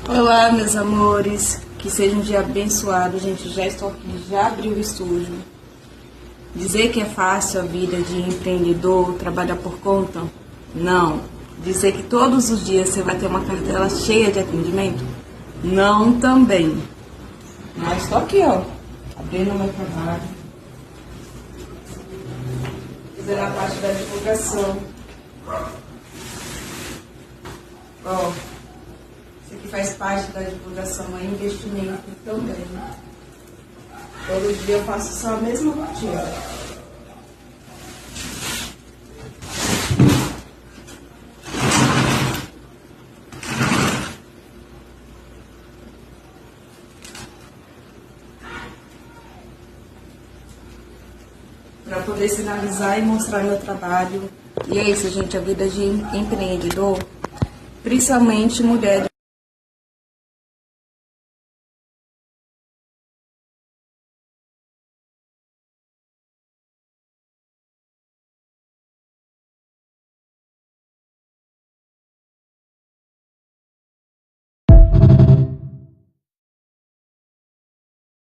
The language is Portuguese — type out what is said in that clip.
Olá, meus amores, que seja um dia abençoado. Gente, já estou aqui, já abri o estúdio. Dizer que é fácil a vida de empreendedor, trabalhar por conta? Não. Dizer que todos os dias você vai ter uma cartela cheia de atendimento? Não também. Mas estou aqui, ó, abrindo o meu trabalho, fazendo a parte da divulgação. Ó, isso aqui faz parte da divulgação, é investimento também. Todo dia eu faço só a mesma rotina. Para poder sinalizar e mostrar meu trabalho. E é isso, gente, a vida de empreendedor, principalmente mulher